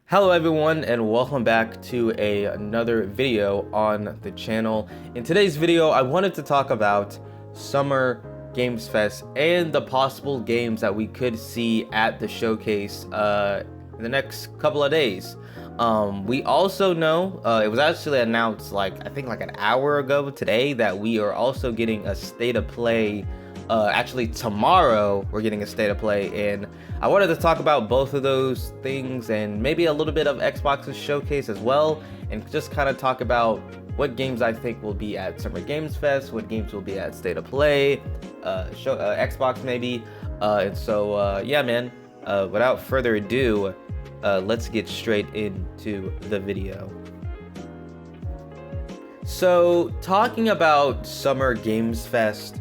Hello everyone, and welcome back to another video on the channel. In today's video, I wanted to talk about Summer Games Fest and the possible games that we could see at the showcase in the next couple of days. We also know, it was actually announced I think an hour ago today, that we are also getting a state of play. Actually tomorrow we're getting a state of play, and I wanted to talk about both of those things and maybe a little bit of Xbox's showcase as well, and just kind of talk about what games I think will be at Summer Games Fest, what games will be at state of play, Xbox maybe, and so yeah man, without further ado, let's get straight into the video. So talking about Summer Games Fest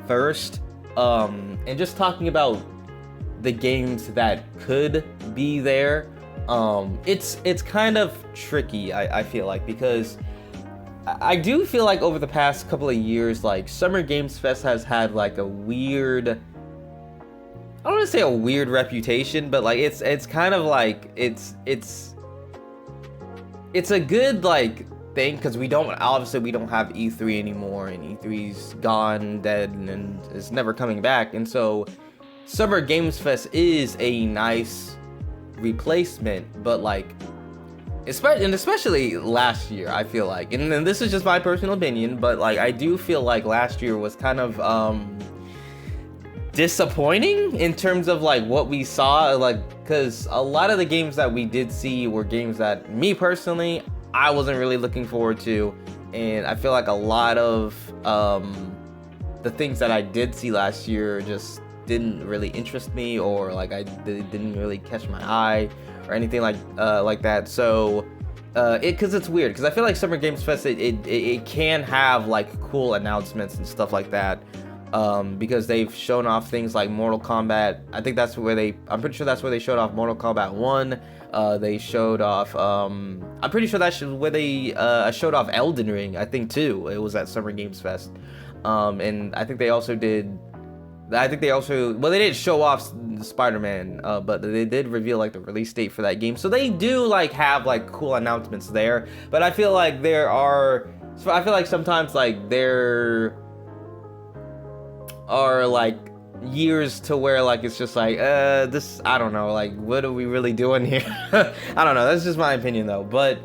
first, and just talking about the games that could be there, it's kind of tricky, I feel like, because I do feel like over the past couple of years, Summer Games Fest has had a weird, I don't want to say a weird reputation, but it's kind of it's a good thing, because we don't have E3 anymore, and E3's gone, dead, and is never coming back. And so Summer Games Fest is a nice replacement, but especially last year, I feel like, and this is just my personal opinion, but I do feel like last year was kind of disappointing in terms of what we saw, because a lot of the games that we did see were games that me personally I wasn't really looking forward to, and I feel like a lot of the things that I did see last year just didn't really interest me, or didn't really catch my eye or anything like that. So because it's weird, because I feel like Summer Games Fest, it can have cool announcements and stuff like that, because they've shown off things like Mortal Kombat. I'm pretty sure that's where they showed off Mortal Kombat 1. They showed off, I'm pretty sure that's where they showed off Elden Ring, I think, too. It was at Summer Games Fest. And I think they also did, well, they didn't show off Spider-Man, but they did reveal the release date for that game. So they do have cool announcements there. But I feel like sometimes there are years to where it's just this, I don't know, what are we really doing here? I don't know, that's just my opinion though. But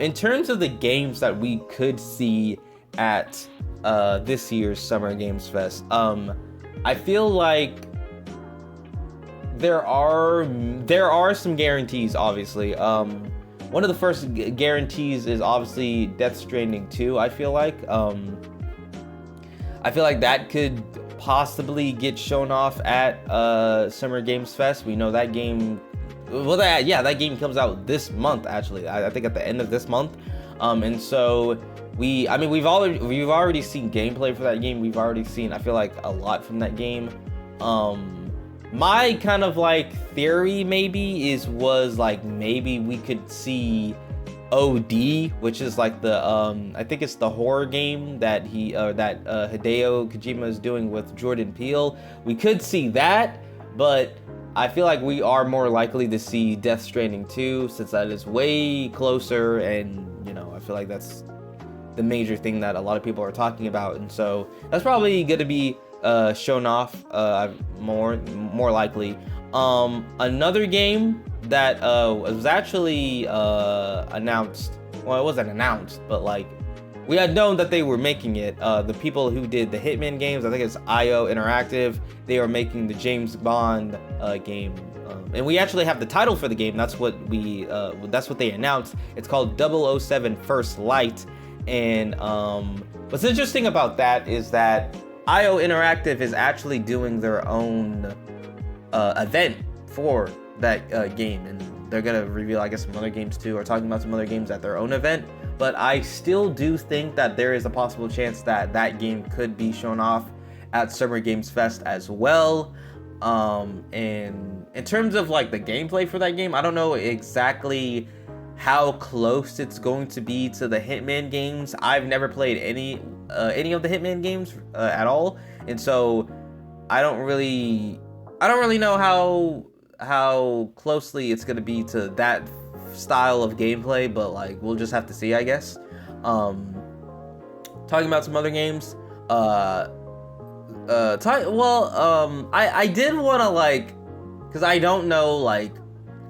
in terms of the games that we could see at this year's Summer Games Fest, I feel like there are some guarantees, obviously. One of the first guarantees is obviously Death Stranding 2. I feel like that could possibly get shown off at Summer Games Fest. We know that game, well, that game comes out this month, actually. I think at the end of this month. And so we've already seen gameplay for that game. We've already seen, I feel like, a lot from that game. My kind of theory maybe was maybe we could see OD, which is the I think it's the horror game that Hideo Kojima is doing with Jordan Peele. We could see that, but I feel like we are more likely to see Death Stranding 2, since that is way closer, and I feel like that's the major thing that a lot of people are talking about, and so that's probably going to be shown off more likely. Another game that was actually announced, well, it wasn't announced, but we had known that they were making it. The people who did the Hitman games, I think it's IO Interactive, they are making the James Bond game, and we actually have the title for the game. That's what they announced. It's called 007 First Light. And what's interesting about that is that IO Interactive is actually doing their own event for that game, and they're gonna reveal, I guess, some other games too, or talking about some other games at their own event. But I still do think that there is a possible chance that that game could be shown off at Summer Games Fest as well. And in terms of the gameplay for that game, I don't know exactly how close it's going to be to the Hitman games. I've never played any of the Hitman games at all, and so I don't really know how closely it's going to be to that style of gameplay, but like we'll just have to see, I guess. Talking about some other games, I did want to, like, because I don't know, like,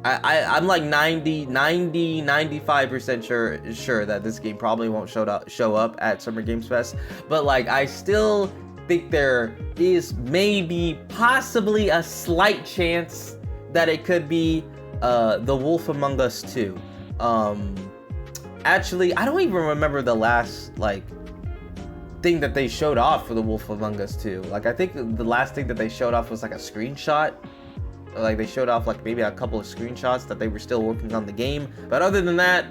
I'm like 95% sure that this game probably won't show up at Summer Games Fest, but like I still think there is maybe possibly a slight chance that it could be The Wolf Among Us 2. Actually, I don't even remember the last like thing that they showed off for The Wolf Among Us 2. Like I think the last thing that they showed off was like a screenshot. Like they showed off like maybe a couple of screenshots that they were still working on the game. But other than that,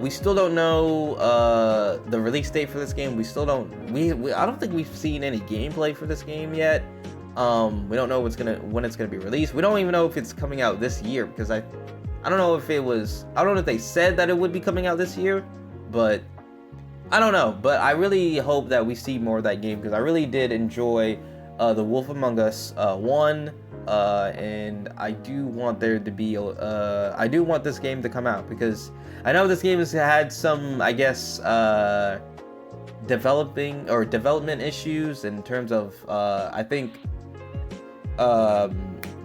we still don't know the release date for this game. We still don't. I don't think we've seen any gameplay for this game yet. We don't know when it's gonna be released. We don't even know if it's coming out this year, because I don't know if it was. I don't know if they said that it would be coming out this year, but I don't know. But I really hope that we see more of that game, because I really did enjoy The Wolf Among Us 1. And I do want there to be I do want this game to come out, because I know this game has had some, I guess, development issues in terms of I think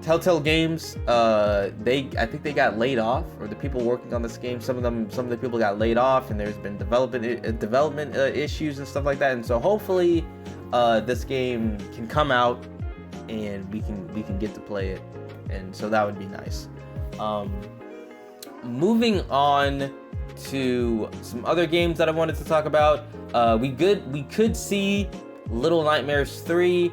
Telltale Games, I think they got laid off, or the people working on this game, some of the people got laid off, and there's been development issues and stuff like that. And so hopefully this game can come out and we can get to play it, and so that would be nice. Moving on to some other games that I wanted to talk about. We could see Little Nightmares 3.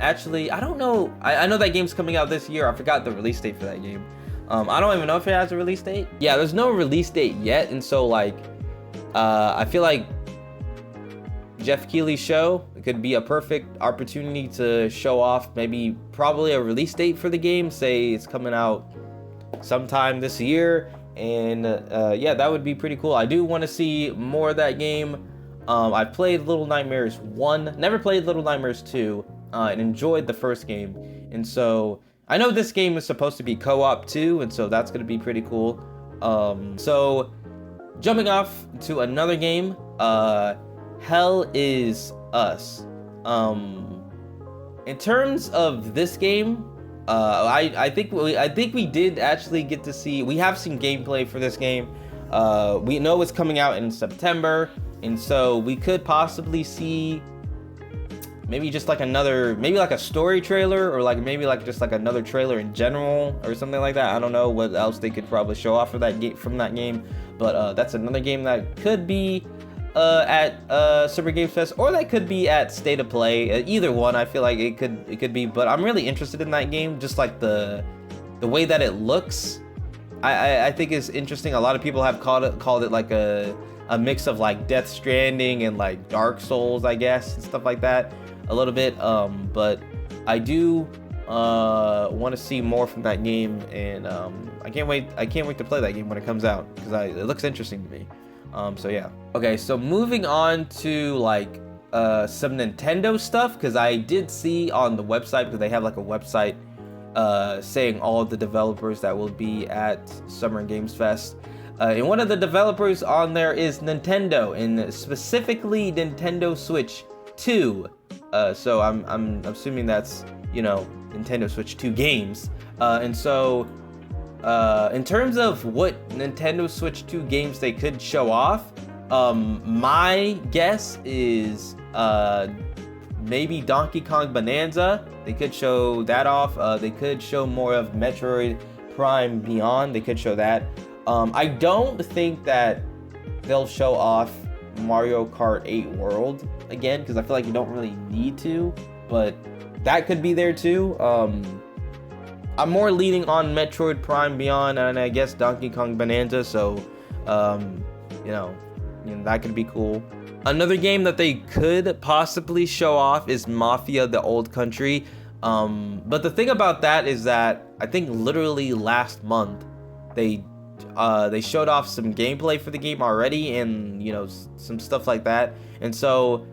Actually, I don't know. I know that game's coming out this year. I forgot the release date for that game. I don't even know if it has a release date. Yeah, there's no release date yet, and so like I feel like Jeff Keighley's show could be a perfect opportunity to show off probably a release date for the game. Say it's coming out sometime this year, and yeah, that would be pretty cool. I do want to see more of that game. I played Little Nightmares 1, never played Little Nightmares 2, and enjoyed the first game, and so I know this game is supposed to be co-op too, and so that's going to be pretty cool. So jumping off to another game, Hell Is Us. In terms of this game, I think we did actually get to see. We have seen gameplay for this game. We know it's coming out in September, and so we could possibly see maybe just like a story trailer, or maybe just another trailer in general, or something like that. I don't know what else they could probably show off for from that game, but that's another game that could be at Summer Games Fest, or that could be at State of Play. Either one, I feel like it could be. But I'm really interested in that game, just like the way that it looks. I think is interesting. A lot of people have called it like a mix of like Death Stranding and like Dark Souls, I guess, and stuff like that a little bit. But I do want to see more from that game, and I can't wait to play that game when it comes out, because it looks interesting to me. So yeah. Okay, so moving on to like some Nintendo stuff, because I did see on the website, because they have like a website saying all of the developers that will be at Summer Games Fest. And one of the developers on there is Nintendo, and specifically Nintendo Switch 2. So I'm assuming that's, Nintendo Switch 2 games. And so in terms of what Nintendo Switch 2 games they could show off, my guess is maybe Donkey Kong Bonanza. They could show that off. They could show more of Metroid Prime Beyond. They could show that. I don't think that they'll show off Mario Kart 8 World again, because I feel like you don't really need to, but that could be there too. I'm more leaning on Metroid Prime Beyond, and I guess Donkey Kong Bonanza, so that could be cool. Another game that they could possibly show off is Mafia: The Old Country. But the thing about that is that I think literally last month they showed off some gameplay for the game already, and some stuff like that. And so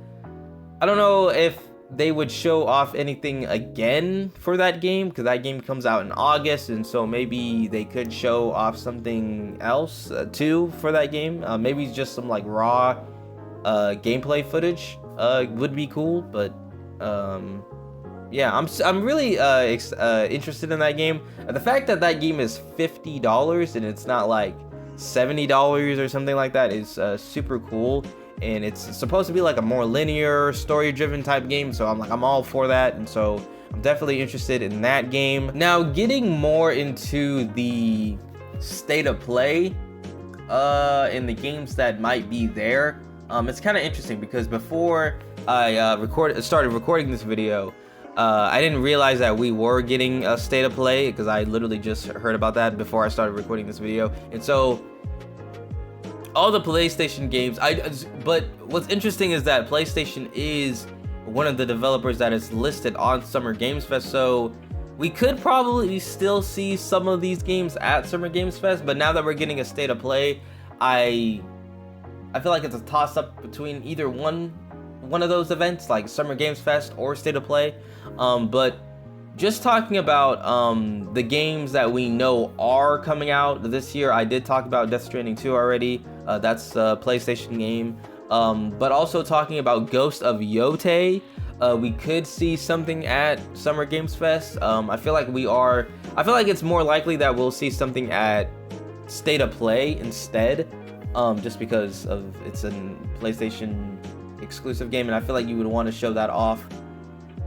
I don't know if they would show off anything again for that game, because that game comes out in August, and so maybe they could show off something else too for that game. Maybe just some like raw gameplay footage would be cool, but yeah, I'm really interested in that game. And the fact that that game is $50 and it's not like $70 or something like that is super cool. And it's supposed to be like a more linear, story-driven type game, so I'm all for that, and so I'm definitely interested in that game. Now, getting more into the state of play in the games that might be there, it's kind of interesting because before I started recording this video, I didn't realize that we were getting a state of play, because I literally just heard about that before I started recording this video. And so all the PlayStation games, but what's interesting is that PlayStation is one of the developers that is listed on Summer Games Fest, so we could probably still see some of these games at Summer Games Fest. But now that we're getting a state of play, I feel like it's a toss-up between either one of those events, like Summer Games Fest or State of Play. But just talking about the games that we know are coming out this year, I did talk about Death Stranding 2 already. That's a PlayStation game. But also talking about Ghost of Yotei, we could see something at Summer Games Fest. I feel like it's more likely that we'll see something at State of Play instead, just because it's a PlayStation exclusive game, and I feel like you would want to show that off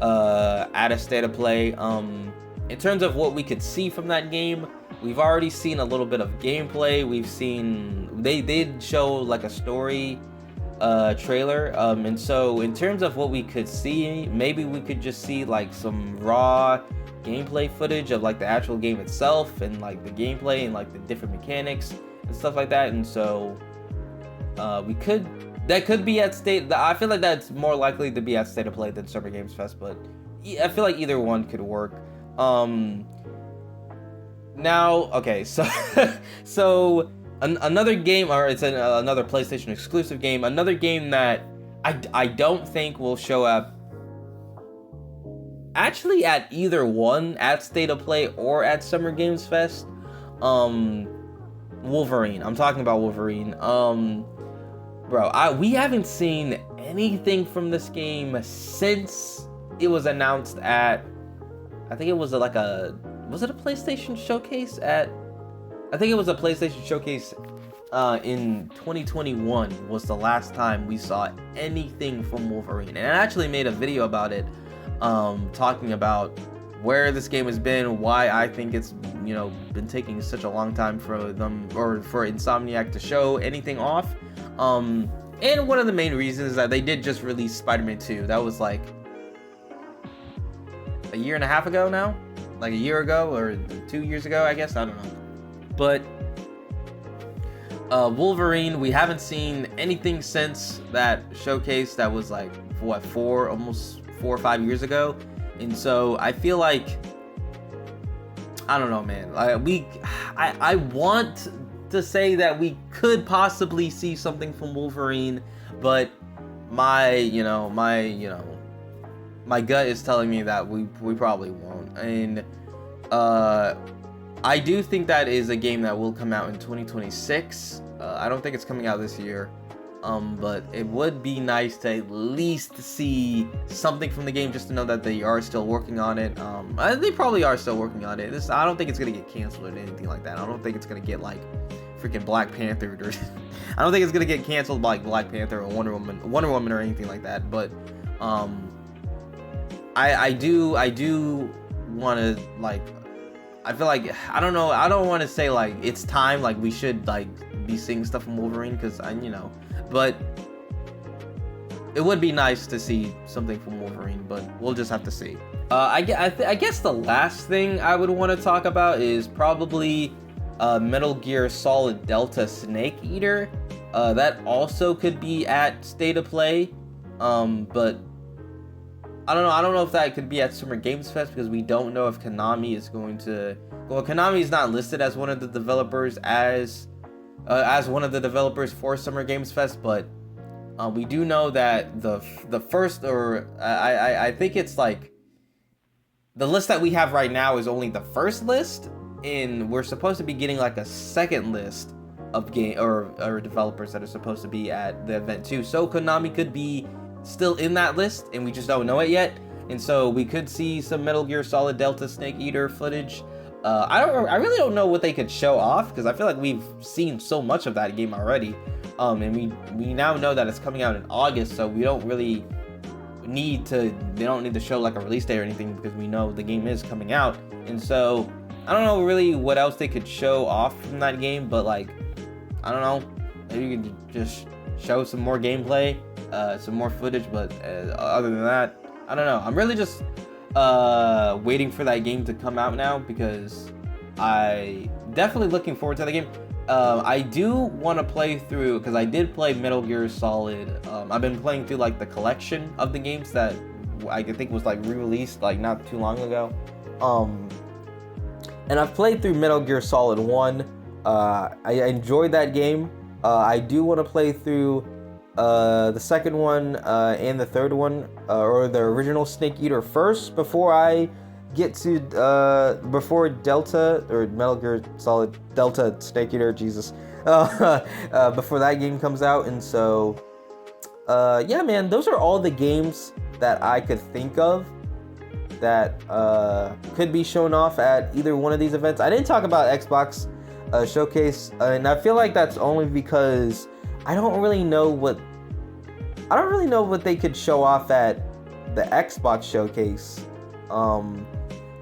at a State of Play. In terms of what we could see from that game, we've already seen a little bit of gameplay. They did show like a story trailer, and so in terms of what we could see, maybe we could just see like some raw gameplay footage of like the actual game itself, and like the gameplay and like the different mechanics and stuff like that. And so that could be at State. I feel like that's more likely to be at State of Play than Summer Games Fest, but I feel like either one could work. Now, okay, so another game, or it's another PlayStation exclusive game, another game that I don't think will show up actually at either one, at State of Play or at Summer Games Fest. Wolverine. I'm talking about Wolverine. Bro, we haven't seen anything from this game since it was announced at, I think it was was it a PlayStation showcase I think it was a PlayStation showcase in 2021 was the last time we saw anything from Wolverine. And I actually made a video about it, talking about where this game has been, why I think it's, been taking such a long time for them, or for Insomniac, to show anything off. And one of the main reasons is that they did just release Spider-Man 2. That was like a year and a half ago now, like a year ago or 2 years ago, I guess. I don't know. But Wolverine, we haven't seen anything since that showcase. That was like almost 4 or 5 years ago. And so I feel like, I don't know, man. I want to say that we could possibly see something from Wolverine, but my gut is telling me that we probably won't. And I do think that is a game that will come out in 2026. I don't think it's coming out this year. But it would be nice to at least see something from the game, just to know that they are still working on it. They probably are still working on it. I don't think it's gonna get canceled or anything like that. I don't think it's gonna get like freaking Black Panther, or I don't think it's gonna get canceled by like Black Panther or Wonder Woman or anything like that. But I do want to, like, I feel like, I don't know, I don't want to say like it's time, like we should like be seeing stuff from Wolverine, because but it would be nice to see something from Wolverine, but we'll just have to see. I guess the last thing I would want to talk about is probably Metal Gear Solid Delta Snake Eater. That also could be at State of Play, but I don't know if that could be at Summer Games Fest, because we don't know if Konami is going to. Well, Konami is not listed as one of the developers as one of the developers for Summer Games Fest, but We do know that the first, or I think it's like the list that we have right now is only the first list, and we're supposed to be getting like a second list of game or developers that are supposed to be at the event too. So Konami could be still in that list, and we just don't know it yet. And so we could see some Metal Gear Solid Delta Snake Eater footage. I really don't know what they could show off, because I feel like we've seen so much of that game already. And we now know that it's coming out in August, so we don't really need to. They don't need to show like a release date or anything, because we know the game is coming out. And so I don't know really what else they could show off from that game, but like, I don't know, maybe you could just show some more gameplay, some more footage. But other than that, I don't know. I'm really just waiting for that game to come out now, because I definitely looking forward to the game. I do want to play through, because I did play Metal Gear Solid. I've been playing through like the collection of the games that I think was like re-released like not too long ago. And I've played through Metal Gear Solid 1. I enjoyed that game. I do want to play through the second one and the third one, or the original Snake Eater first, before I get to before Delta, or Metal Gear Solid Delta Snake Eater, Jesus, before that game comes out. And so yeah, man, those are all the games that I could think of that could be shown off at either one of these events. I didn't talk about Xbox showcase, and I feel like that's only because I don't really know what they could show off at the Xbox showcase.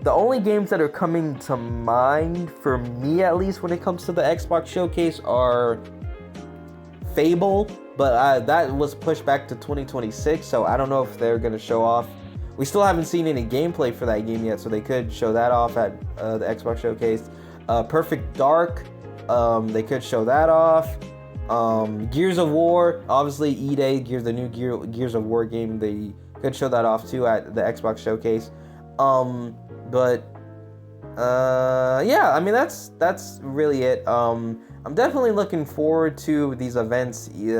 The only games that are coming to mind, for me at least, when it comes to the Xbox showcase are Fable, but that was pushed back to 2026, so I don't know if they're going to show off. We still haven't seen any gameplay for that game yet, so they could show that off at the Xbox showcase. Perfect Dark, they could show that off. Gears of War, obviously E-Day, the new Gears of War game, they could show that off too at the Xbox showcase. But yeah, I mean that's really it. I'm definitely looking forward to these events. You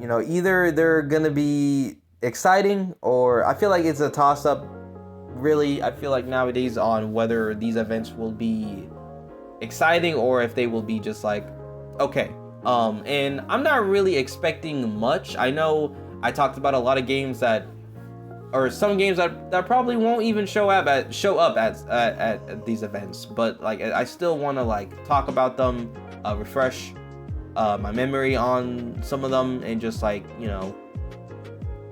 know, either they're gonna be exciting, or I feel like it's a toss-up. Really, I feel like nowadays on whether these events will be exciting or if they will be just like okay. And I'm not really expecting much. I know I talked about a lot of games that, or some games that probably won't even show up at these events, but like I still want to like talk about them, refresh my memory on some of them, and just like, you know,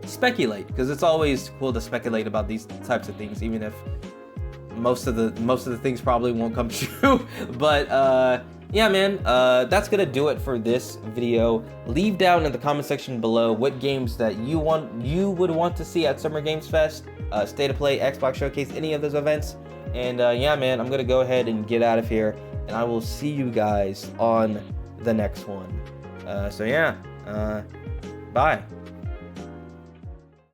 speculate, because it's always cool to speculate about these types of things, even if most of the things probably won't come true. But yeah, man, that's gonna do it for this video. Leave down in the comment section below what games that you would want to see at Summer Games Fest, State of Play, Xbox Showcase, any of those events. And yeah, man, I'm gonna go ahead and get out of here, and I will see you guys on the next one. So yeah, bye.